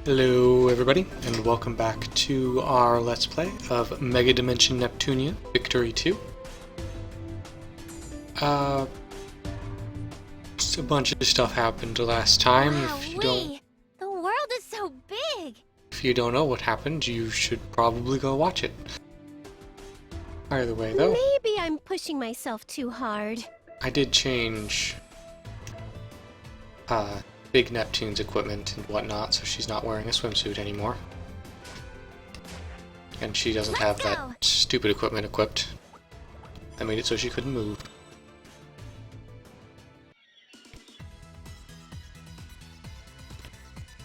Hello everybody, and welcome back to our Let's Play of Megadimension Neptunia, Victory 2. Just a bunch of stuff happened last time. The world is so big! If you don't know what happened, you should probably go watch it. Either way though, Maybe I'm pushing myself too hard. I did change Big Neptune's equipment and whatnot, so she's not wearing a swimsuit anymore. And she doesn't have that stupid equipment equipped. That made it so she couldn't move.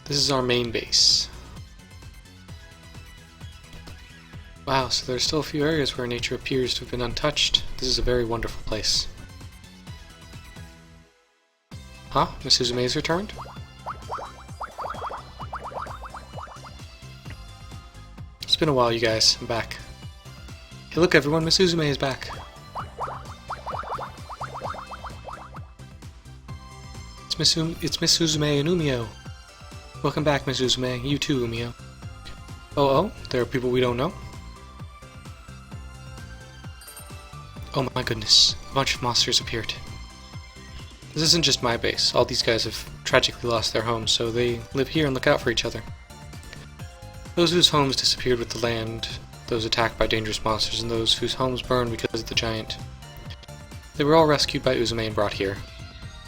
This is our main base. Wow, so there's still a few areas where nature appears to have been untouched. This is a very wonderful place. Huh? Miss Uzume's returned? It's been a while, you guys. I'm back. Hey look everyone, Miss Uzume is back. It's Miss Uzume and Umio. Welcome back, Miss Uzume. You too, Umio. Oh, there are people we don't know. Oh my goodness, a bunch of monsters appeared. This isn't just my base. All these guys have tragically lost their homes, so they live here and look out for each other. Those whose homes disappeared with the land, those attacked by dangerous monsters, and those whose homes burned because of the giant. They were all rescued by Uzume and brought here.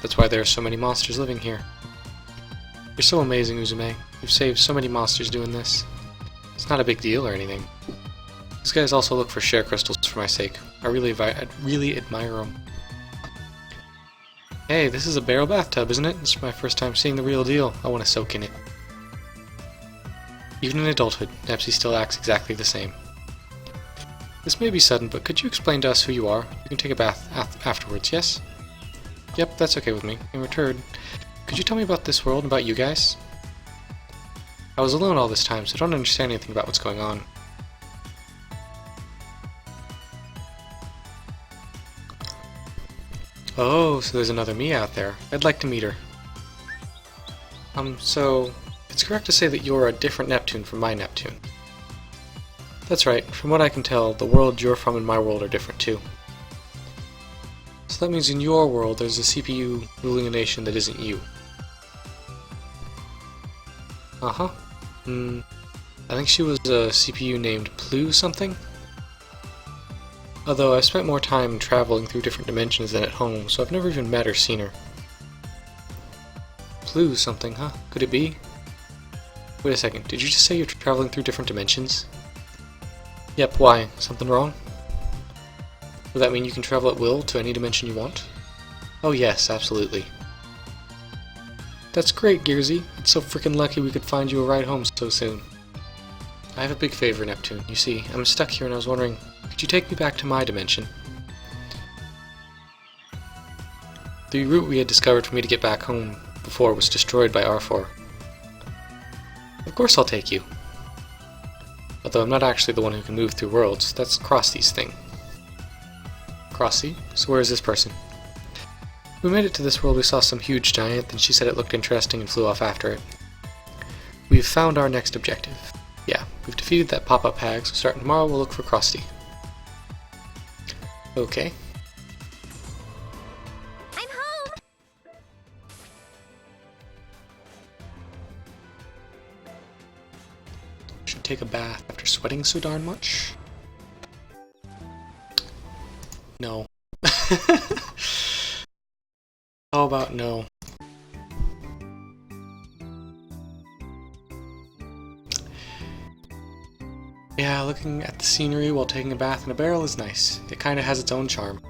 That's why there are so many monsters living here. You're so amazing, Uzume. You've saved so many monsters doing this. It's not a big deal or anything. These guys also look for share crystals for my sake. I really admire them. Hey, this is a barrel bathtub, isn't it? It's my first time seeing the real deal. I want to soak in it. Even in adulthood, Nepsi still acts exactly the same. This may be sudden, but could you explain to us who you are? You can take a bath afterwards, yes? Yep, that's okay with me. In return, could you tell me about this world and about you guys? I was alone all this time, so I don't understand anything about what's going on. Oh, so there's another me out there. I'd like to meet her. So, it's correct to say that you're a different Neptune from my Neptune. That's right, from what I can tell, the world you're from and my world are different too. So that means in your world there's a CPU ruling a nation that isn't you. Uh-huh. I think she was a CPU named Plu something? Although I've spent more time traveling through different dimensions than at home, so I've never even met or seen her. Plu something, huh? Could it be? Wait a second, did you just say you're traveling through different dimensions? Yep, why? Something wrong? Would that mean you can travel at will to any dimension you want? Oh yes, absolutely. That's great, Gearsy. It's so freaking lucky we could find you a ride home so soon. I have a big favor, Neptune. You see, I'm stuck here and I was wondering, could you take me back to my dimension? The route we had discovered for me to get back home before was destroyed by R4. Of course I'll take you. Although I'm not actually the one who can move through worlds, that's Crossy's thing. Crossy? So where is this person? We made it to this world, we saw some huge giant, and she said it looked interesting and flew off after it. We've found our next objective. Yeah, we've defeated that pop-up hag, so starting tomorrow we'll look for Krusty. Okay. I'm home! Should take a bath after sweating so darn much? No. How about no? Yeah, looking at the scenery while taking a bath in a barrel is nice. It kinda has its own charm.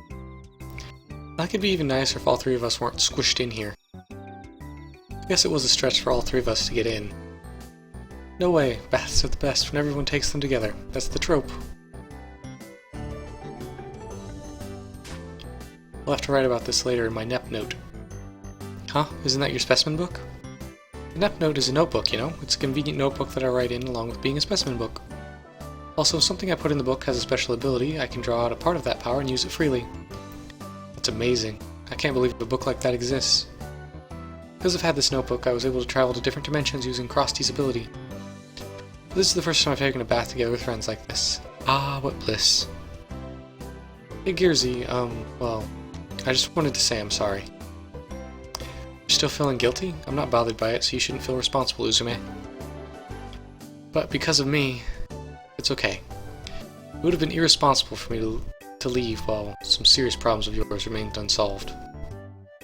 That could be even nicer if all three of us weren't squished in here. I guess it was a stretch for all three of us to get in. No way, baths are the best when everyone takes them together. That's the trope. I'll have to write about this later in my Nep note. Huh? Isn't that your specimen book? The Nep note is a notebook, you know? It's a convenient notebook that I write in along with being a specimen book. Also, if something I put in the book has a special ability, I can draw out a part of that power and use it freely. That's amazing. I can't believe a book like that exists. Because I've had this notebook, I was able to travel to different dimensions using Krusty's ability. This is the first time I've taken a bath together with friends like this. Ah, what bliss. Hey Gearsy, well, I just wanted to say I'm sorry. You're still feeling guilty? I'm not bothered by it, so you shouldn't feel responsible, Uzume. But because of me, it's okay. It would have been irresponsible for me to leave while some serious problems of yours remained unsolved.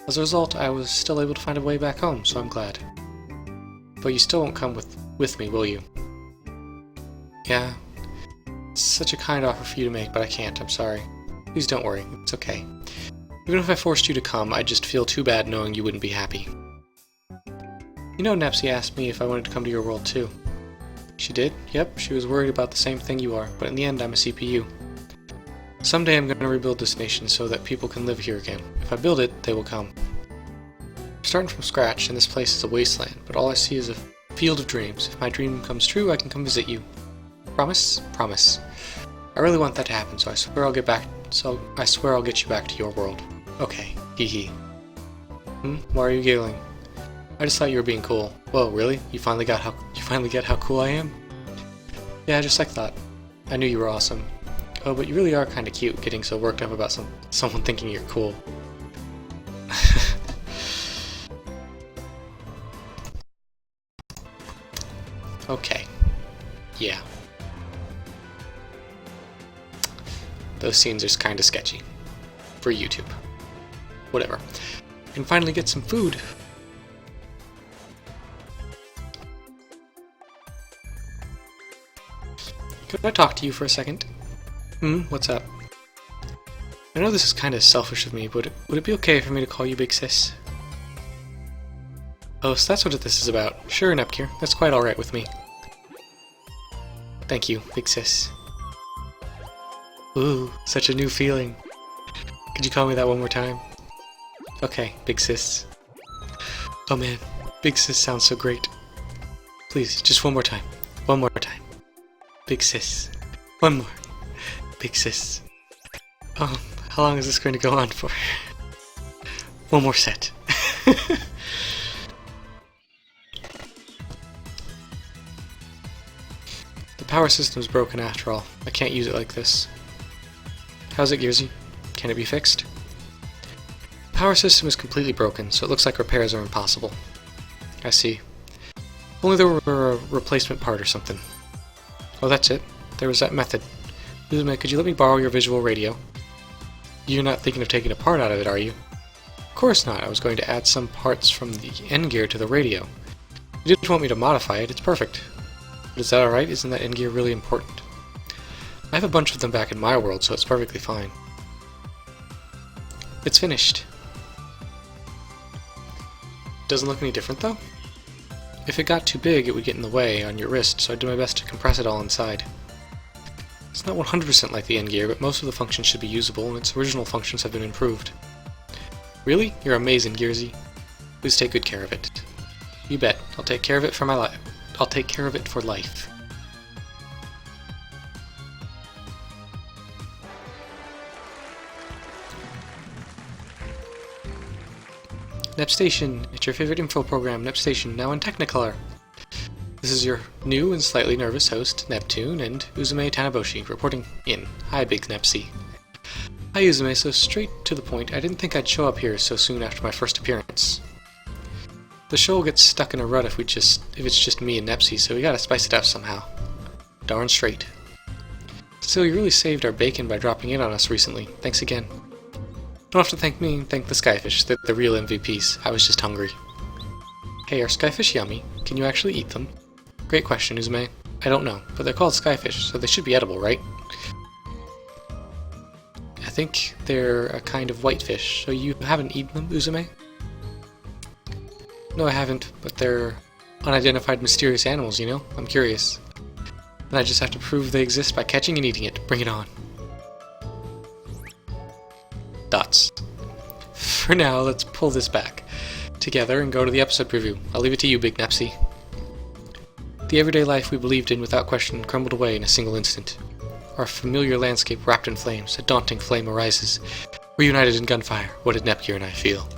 As a result, I was still able to find a way back home, so I'm glad. But you still won't come with me, will you? Yeah, it's such a kind offer for you to make, but I can't, I'm sorry. Please don't worry, it's okay. Even if I forced you to come, I'd just feel too bad knowing you wouldn't be happy. You know, Nepsy asked me if I wanted to come to your world too. She did? Yep, she was worried about the same thing you are, but in the end I'm a CPU. Someday I'm going to rebuild this nation so that people can live here again. If I build it, they will come. I'm starting from scratch, and this place is a wasteland, but all I see is a field of dreams. If my dream comes true, I can come visit you. Promise? Promise. I really want that to happen, so I swear I'll get you back to your world. Okay. Hee hee. Why are you giggling? I just thought you were being cool. Whoa, really? You finally get how cool I am? Yeah, just like that. I knew you were awesome. Oh, but you really are kinda cute, getting so worked up about someone thinking you're cool. Okay. Yeah. Those scenes are kinda sketchy. For YouTube. Whatever. I can finally get some food. Could I talk to you for a second? What's up? I know this is kinda selfish of me, but would it be okay for me to call you Big Sis? Oh, so that's what this is about. Sure, Nepgear. That's quite alright with me. Thank you, Big Sis. Ooh, such a new feeling. Could you call me that one more time? Okay, Big Sis. Oh man, Big Sis sounds so great. Please, just one more time. One more time. Big Sis. One more. Big Sis. Oh, how long is this going to go on for? One more set. The power system's broken after all. I can't use it like this. How's it, Gearsy? Can it be fixed? The power system is completely broken, so it looks like repairs are impossible. I see. If only there were a replacement part or something. Oh, that's it. There was that method. Uzume, could you let me borrow your visual radio? You're not thinking of taking a part out of it, are you? Of course not. I was going to add some parts from the end gear to the radio. You didn't want me to modify it. It's perfect. But is that alright? Isn't that end gear really important? I have a bunch of them back in my world, so it's perfectly fine. It's finished. Doesn't look any different, though? If it got too big, it would get in the way on your wrist, so I did my best to compress it all inside. It's not 100% like the end gear, but most of the functions should be usable, and its original functions have been improved. Really? You're amazing, Gearsy. Please take good care of it. You bet. I'll take care of it for my life. I'll take care of it for life. Nep Station, it's your favorite info program, Nep Station, now in Technicolor. This is your new and slightly nervous host, Neptune, and Uzume Tanaboshi, reporting in. Hi, Big Nepsy. Hi, Uzume, so straight to the point, I didn't think I'd show up here so soon after my first appearance. The show will get stuck in a rut if it's just me and Nepsy, so we gotta spice it up somehow. Darn straight. Still, you really saved our bacon by dropping in on us recently. Thanks again. Don't have to thank me, thank the Skyfish. They're the real MVPs. I was just hungry. Hey, are Skyfish yummy? Can you actually eat them? Great question, Uzume. I don't know, but they're called Skyfish, so they should be edible, right? I think they're a kind of whitefish, so you haven't eaten them, Uzume? No, I haven't, but they're unidentified mysterious animals, you know? I'm curious. And I just have to prove they exist by catching and eating it. Bring it on. Dots. For now, let's pull this back together and go to the episode preview. I'll leave it to you, Big Nepsy. The everyday life we believed in without question crumbled away in a single instant. Our familiar landscape wrapped in flames. A daunting flame arises. Reunited in gunfire. What did Nepgear and I feel?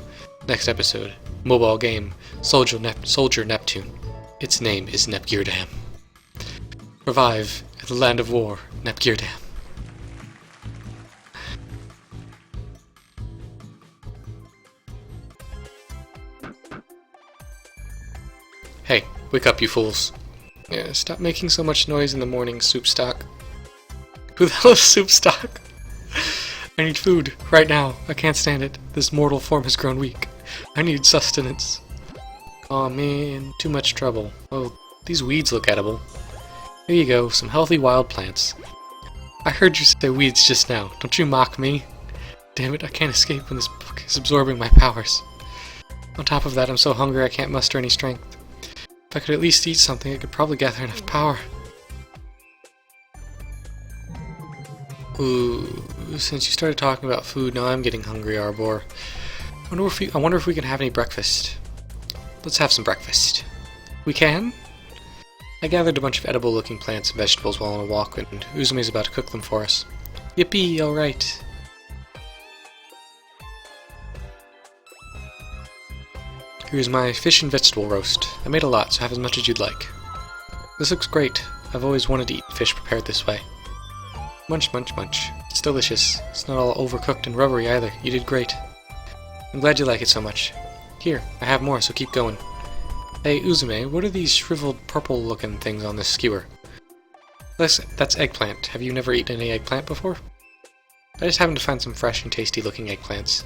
Next episode. mobile game, Soldier Neptune. Its name is Nepgirdam. Revive in the land of war, Nepgirdam. Hey, wake up, you fools. Yeah, stop making so much noise in the morning, soup stock. Who the hell is soup stock? I need food, right now. I can't stand it. This mortal form has grown weak. I need sustenance. Aw man, too much trouble. Oh, these weeds look edible. Here you go, some healthy wild plants. I heard you say weeds just now. Don't you mock me? Damn it, I can't escape when this book is absorbing my powers. On top of that, I'm so hungry I can't muster any strength. If I could at least eat something, I could probably gather enough power. Ooh, since you started talking about food, now I'm getting hungry, Arbor. I wonder if we can have any breakfast. Let's have some breakfast. We can? I gathered a bunch of edible-looking plants and vegetables while on a walk, and Uzume's about to cook them for us. Yippee, alright. Here's my fish and vegetable roast. I made a lot, so have as much as you'd like. This looks great. I've always wanted to eat fish prepared this way. Munch, munch, munch. It's delicious. It's not all overcooked and rubbery either. You did great. I'm glad you like it so much. Here, I have more, so keep going. Hey, Uzume, what are these shriveled purple-looking things on this skewer? That's eggplant. Have you never eaten any eggplant before? I just happened to find some fresh and tasty-looking eggplants.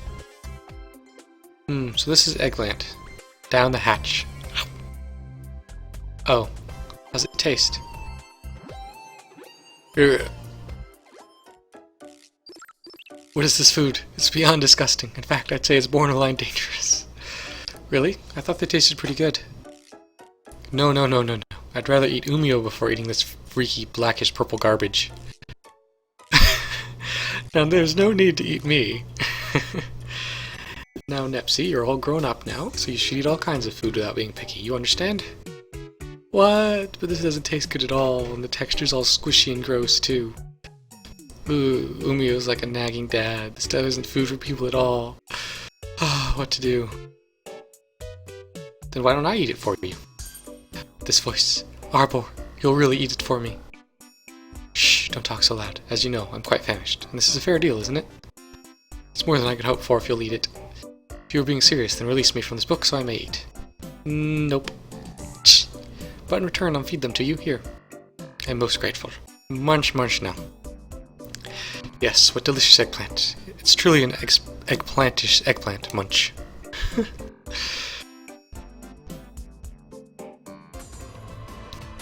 So this is eggplant. Down the hatch. Oh. How's it taste? Ugh. What is this food? It's beyond disgusting. In fact, I'd say it's borderline dangerous. Really? I thought they tasted pretty good. No. I'd rather eat umio before eating this freaky blackish purple garbage. Now there's no need to eat me. Now Nepsy, you're all grown up now, so you should eat all kinds of food without being picky. You understand? What? But this doesn't taste good at all, and the texture's all squishy and gross too. Ooh, Umio's like a nagging dad. This stuff isn't food for people at all. What to do? Then why don't I eat it for you? This voice. Arbor, you'll really eat it for me. Shh, don't talk so loud. As you know, I'm quite famished, and this is a fair deal, isn't it? It's more than I could hope for if you'll eat it. If you were being serious, then release me from this book so I may eat. Nope. Shh. But in return, I'll feed them to you. Here. I'm most grateful. Munch, munch now. Yes, what delicious eggplant. It's truly an eggplantish eggplant munch. I'm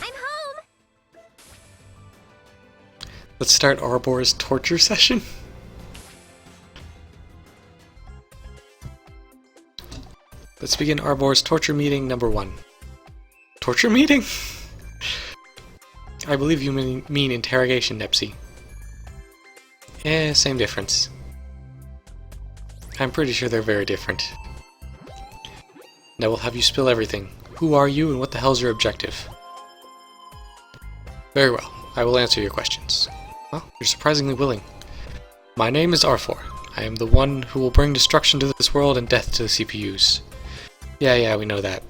home! Let's start Arbor's torture session. Let's begin Arbor's torture meeting number 1. Torture meeting? I believe you mean interrogation, Nepsy. Same difference. I'm pretty sure they're very different. Now we'll have you spill everything. Who are you and what the hell's your objective? Very well, I will answer your questions. Well, you're surprisingly willing. My name is Arfor. I am the one who will bring destruction to this world and death to the CPUs. Yeah, we know that.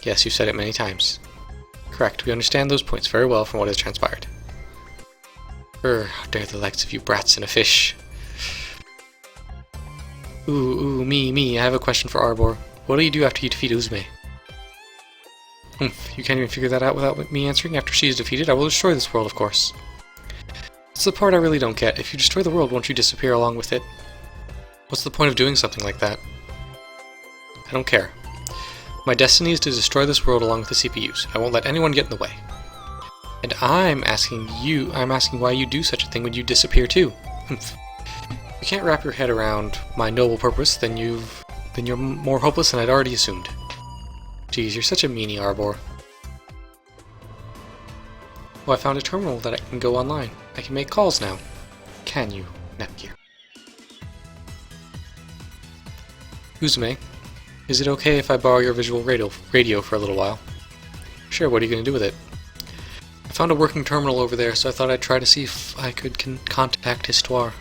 Yes, you've said it many times. Correct, we understand those points very well from what has transpired. How dare the likes of you brats and a fish. Ooh, me. I have a question for Arbor. What do you do after you defeat Uzume? You can't even figure that out without me answering? After she is defeated, I will destroy this world, of course. That's the part I really don't get. If you destroy the world, won't you disappear along with it? What's the point of doing something like that? I don't care. My destiny is to destroy this world along with the CPUs. I won't let anyone get in the way. And I'm asking why you do such a thing when you disappear too. If you can't wrap your head around my noble purpose, then you're more hopeless than I'd already assumed. Geez, you're such a meanie, Arbor. Well, I found a terminal that I can go online. I can make calls now. Can you, Nepgear? Uzume, is it okay if I borrow your visual radio for a little while? Sure, what are you going to do with it? I found a working terminal over there, so I thought I'd try to see if I could contact Histoire.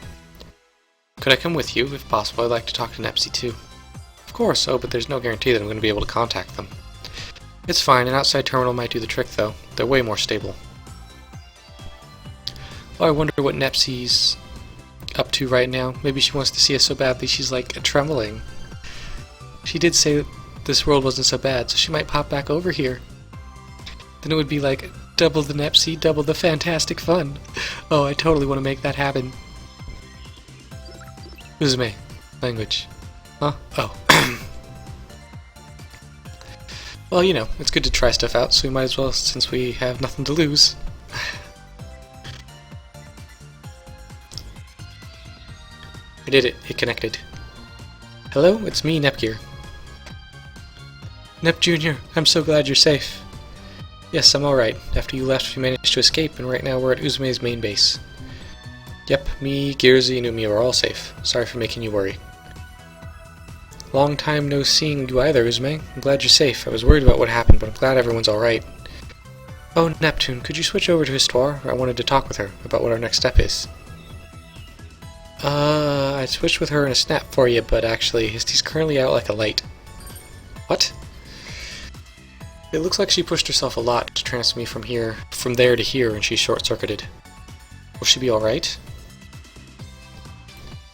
Could I come with you? If possible, I'd like to talk to Nepsy too. Of course, oh, but there's no guarantee that I'm going to be able to contact them. It's fine, an outside terminal might do the trick though. They're way more stable. Oh, I wonder what Nepsy's up to right now. Maybe she wants to see us so badly she's like trembling. She did say that this world wasn't so bad, so she might pop back over here. Then it would be like double the Nepsy, double the fantastic fun. Oh, I totally want to make that happen. Uzume. Language. Huh? Oh. Well, you know, it's good to try stuff out, so we might as well since we have nothing to lose. I did it. It connected. Hello, it's me, Nepgear. Nep Jr., I'm so glad you're safe. Yes, I'm alright. After you left, we managed to escape, and right now we're at Uzume's main base. Yep, me, Gearsy, and Umi are all safe. Sorry for making you worry. Long time no seeing you either, Uzume. I'm glad you're safe. I was worried about what happened, but I'm glad everyone's alright. Oh, Neptune, could you switch over to Histoire? I wanted to talk with her about what our next step is. I switched with her in a snap for you, but actually, he's currently out like a light. What? It looks like she pushed herself a lot to transfer me from there to here, and she's short-circuited. Will she be alright?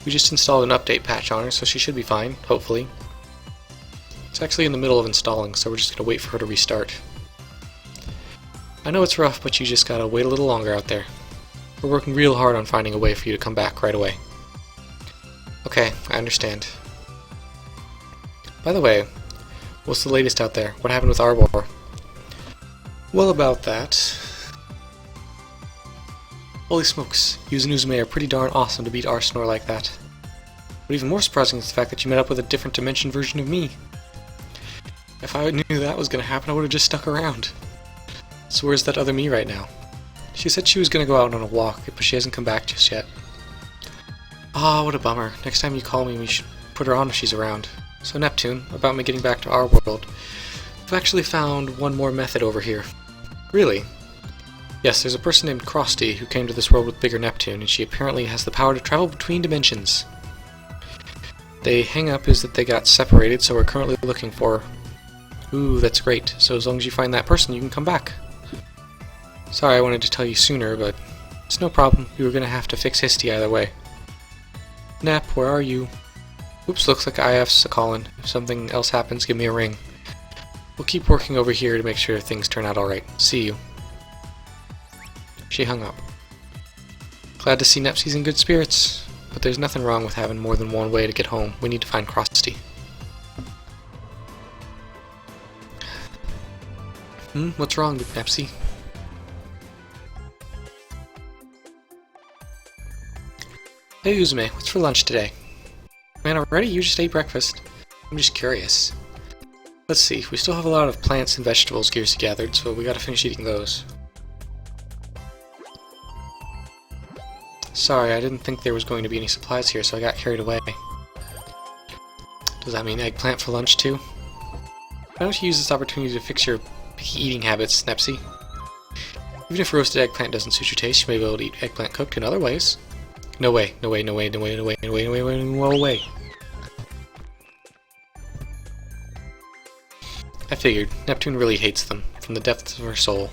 We just installed an update patch on her, so she should be fine, hopefully. It's actually in the middle of installing, so we're just gonna wait for her to restart. I know it's rough, but you just gotta wait a little longer out there. We're working real hard on finding a way for you to come back right away. Okay, I understand. By the way, what's the latest out there? What happened with Arbor? Well, about that... Holy smokes, you and Uzume are pretty darn awesome to beat Arsenor like that. But even more surprising is the fact that you met up with a different dimension version of me. If I knew that was going to happen, I would have just stuck around. So where's that other me right now? She said she was going to go out on a walk, but she hasn't come back just yet. Ah, what a bummer. Next time you call me, we should put her on if she's around. So Neptune, about me getting back to our world. I've actually found one more method over here. Really? Yes, there's a person named Krusty who came to this world with bigger Neptune, and she apparently has the power to travel between dimensions. The hang-up is that they got separated, so we're currently looking for her. Ooh, that's great. So as long as you find that person, you can come back. Sorry I wanted to tell you sooner, but it's no problem. We were going to have to fix Histy either way. Nep, where are you? Oops, looks like IF's a callin'. If something else happens, give me a ring. We'll keep working over here to make sure things turn out alright. See you. She hung up. Glad to see Nepsy's in good spirits, but there's nothing wrong with having more than one way to get home. We need to find Krusty. What's wrong with Nepsy? Hey Uzume, what's for lunch today? Man, already? You just ate breakfast. I'm just curious. Let's see, we still have a lot of plants and vegetables Gearsy gathered, so we gotta finish eating those. Sorry, I didn't think there was going to be any supplies here, so I got carried away. Does that mean eggplant for lunch too? Why don't you use this opportunity to fix your picky eating habits, Nepsy? Even if roasted eggplant doesn't suit your taste, you may be able to eat eggplant cooked in other ways. No way, no way, no way, no way, no way, no way, no way, no way. I figured. Neptune really hates them, from the depths of her soul.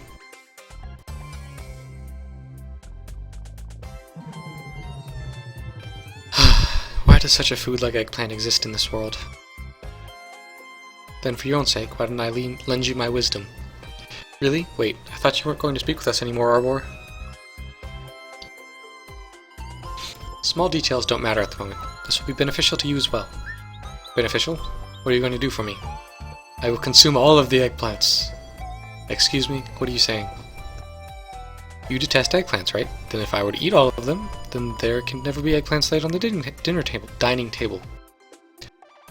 Why does such a food like eggplant exist in this world? Then for your own sake, why didn't I lend you my wisdom? Really? Wait, I thought you weren't going to speak with us anymore, Arbor. Small details don't matter at the moment. This will be beneficial to you as well. Beneficial? What are you going to do for me? I will consume all of the eggplants. Excuse me? What are you saying? You detest eggplants, right? Then if I were to eat all of them, then there can never be eggplants laid on the dining table.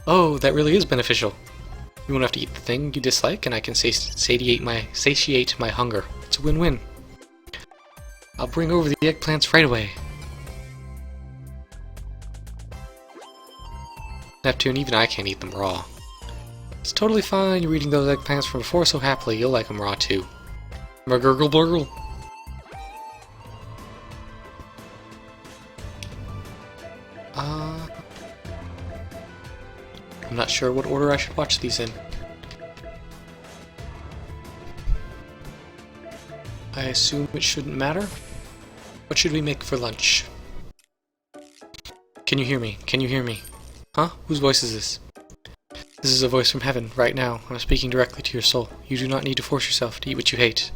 Oh, that really is beneficial. You won't have to eat the thing you dislike, and I can satiate my hunger. It's a win-win. I'll bring over the eggplants right away. Neptune, even I can't eat them raw. It's totally fine, you're eating those eggplants from before so happily, you'll like them raw too. Murgurgle blurgle. I'm not sure what order I should watch these in. I assume it shouldn't matter. What should we make for lunch? Can you hear me? Can you hear me? Huh? Whose voice is this? This is a voice from heaven, right now. I'm speaking directly to your soul. You do not need to force yourself to eat what you hate.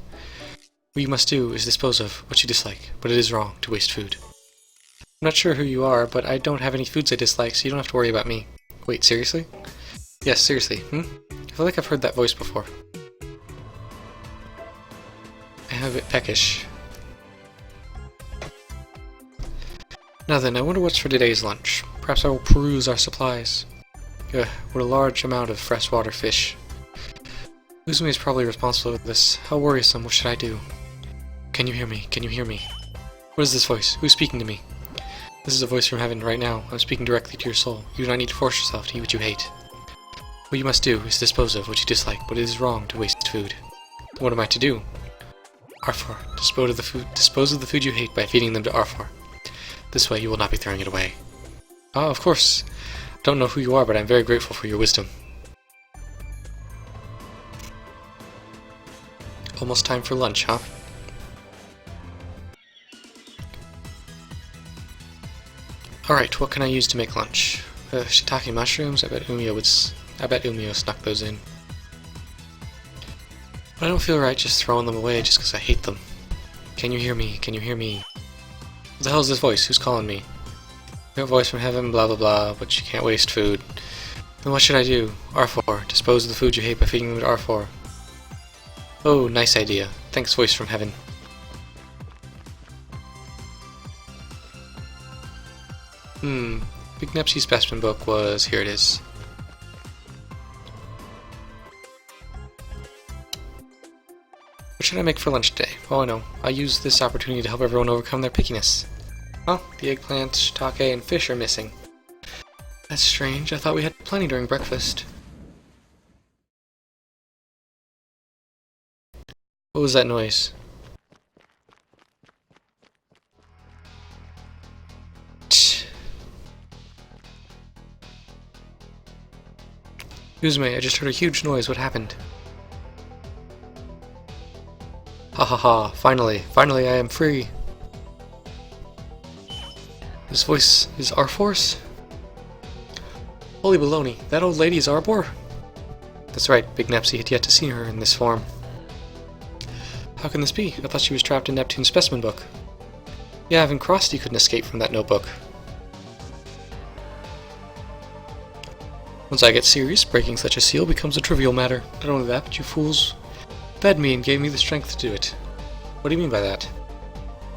What you must do is dispose of what you dislike, but it is wrong to waste food. I'm not sure who you are, but I don't have any foods I dislike, so you don't have to worry about me. Wait, seriously? Yes, seriously, I feel like I've heard that voice before. I'm a bit peckish. Now then, I wonder what's for today's lunch. Perhaps I will peruse our supplies. What a large amount of freshwater fish. Uzumi is probably responsible for this. How worrisome, what should I do? Can you hear me? Can you hear me? What is this voice? Who's speaking to me? This is a voice from heaven, right now. I'm speaking directly to your soul. You do not need to force yourself to eat what you hate. What you must do is dispose of what you dislike, but it is wrong to waste food. What am I to do? Arfor. Dispose of the food you hate by feeding them to Arfor. This way you will not be throwing it away. Ah, of course. I don't know who you are, but I'm very grateful for your wisdom. Almost time for lunch, huh? Alright, what can I use to make lunch? Shiitake mushrooms? I bet Umio snuck those in. But I don't feel right just throwing them away just because I hate them. Can you hear me? Can you hear me? What the hell is this voice? Who's calling me? Your voice from heaven, blah blah blah, but you can't waste food. Then what should I do? R4. Dispose of the food you hate by feeding them to R4. Oh, nice idea. Thanks, voice from heaven. Big Nepsy's specimen book was... here it is. What should I make for lunch today? Oh, I know. I'll use this opportunity to help everyone overcome their pickiness. Oh, the eggplant, shiitake, and fish are missing. That's strange. I thought we had plenty during breakfast. What was that noise? Excuse me, I just heard a huge noise. What happened? Ha ha ha, finally I am free. This voice is Arforce? Holy baloney, that old lady is Arbor? That's right, Big Nepsy had yet to see her in this form. How can this be? I thought she was trapped in Neptune's specimen book. Yeah, even Krusty couldn't escape from that notebook. Once I get serious, breaking such a seal becomes a trivial matter. Not only that, but you fools fed me and gave me the strength to do it. What do you mean by that?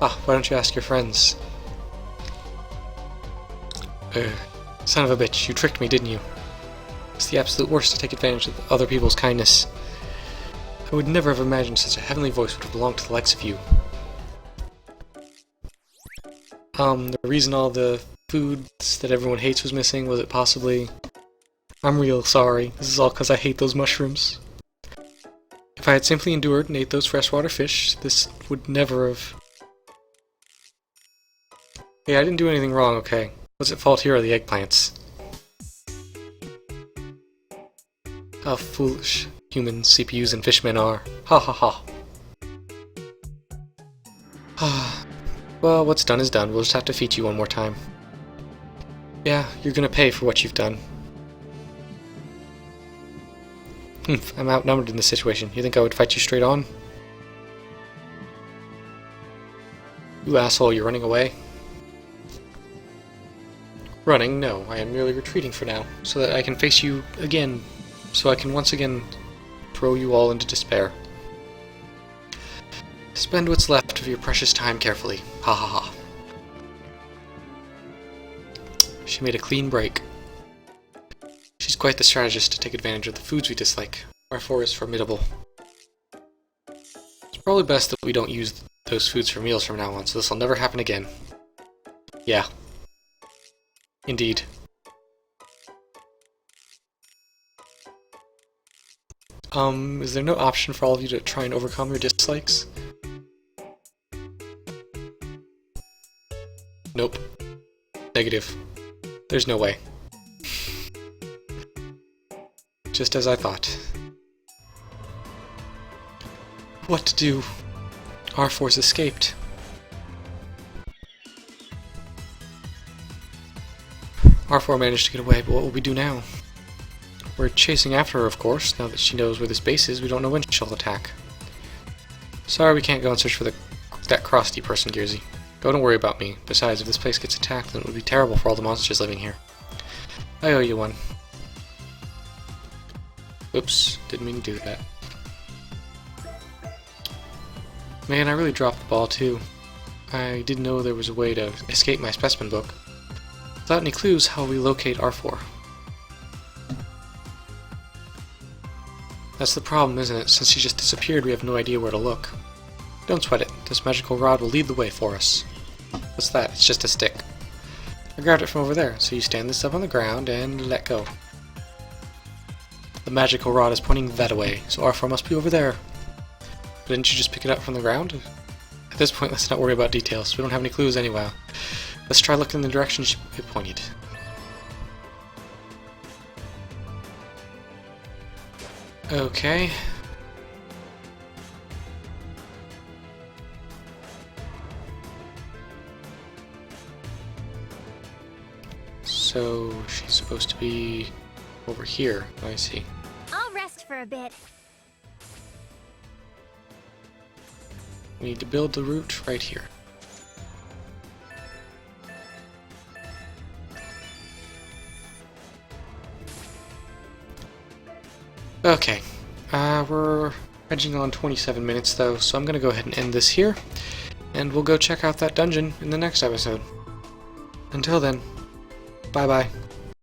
Ah, why don't you ask your friends? Son of a bitch, you tricked me, didn't you? It's the absolute worst to take advantage of other people's kindness. I would never have imagined such a heavenly voice would have belonged to the likes of you. The reason all the foods that everyone hates was missing, was it possibly... I'm real sorry. This is all because I hate those mushrooms. If I had simply endured and ate those freshwater fish, this would never have... Hey, I didn't do anything wrong, okay? What's at fault here are the eggplants. How foolish humans, CPUs, and fishmen are. Ha ha ha. Well, what's done is done. We'll just have to feed you one more time. Yeah, you're gonna pay for what you've done. I'm outnumbered in this situation. You think I would fight you straight on? You asshole, you're running away? Running? No, I am merely retreating for now, so that I can face you again, so I can once again throw you all into despair. Spend what's left of your precious time carefully. Ha ha ha. She made a clean break. She's quite the strategist to take advantage of the foods we dislike. Our foe is formidable. It's probably best that we don't use those foods for meals from now on, so this will never happen again. Yeah. Indeed. Is there no option for all of you to try and overcome your dislikes? Nope. Negative. There's no way. just as I thought. What to do? Our force escaped. R4 managed to get away, but what will we do now? We're chasing after her, of course. Now that she knows where this base is, we don't know when she'll attack. Sorry we can't go and search for that crusty person, Gearsy. Don't worry about me. Besides, if this place gets attacked, then it would be terrible for all the monsters living here. I owe you one. Oops, didn't mean to do that. Man, I really dropped the ball too. I didn't know there was a way to escape my specimen book. Without any clues, how will we locate R4? That's the problem, isn't it? Since she just disappeared, we have no idea where to look. Don't sweat it. This magical rod will lead the way for us. What's that? It's just a stick. I grabbed it from over there, so you stand this up on the ground and let go. The magical rod is pointing that way, so R4 must be over there. But didn't you just pick it up from the ground? At this point, let's not worry about details. We don't have any clues anyway. Let's try looking in the direction it pointed. Okay. So she's supposed to be over here. I see. I'll rest for a bit. We need to build the route right here. Okay, we're edging on 27 minutes though, so I'm going to go ahead and end this here, and we'll go check out that dungeon in the next episode. Until then, bye-bye.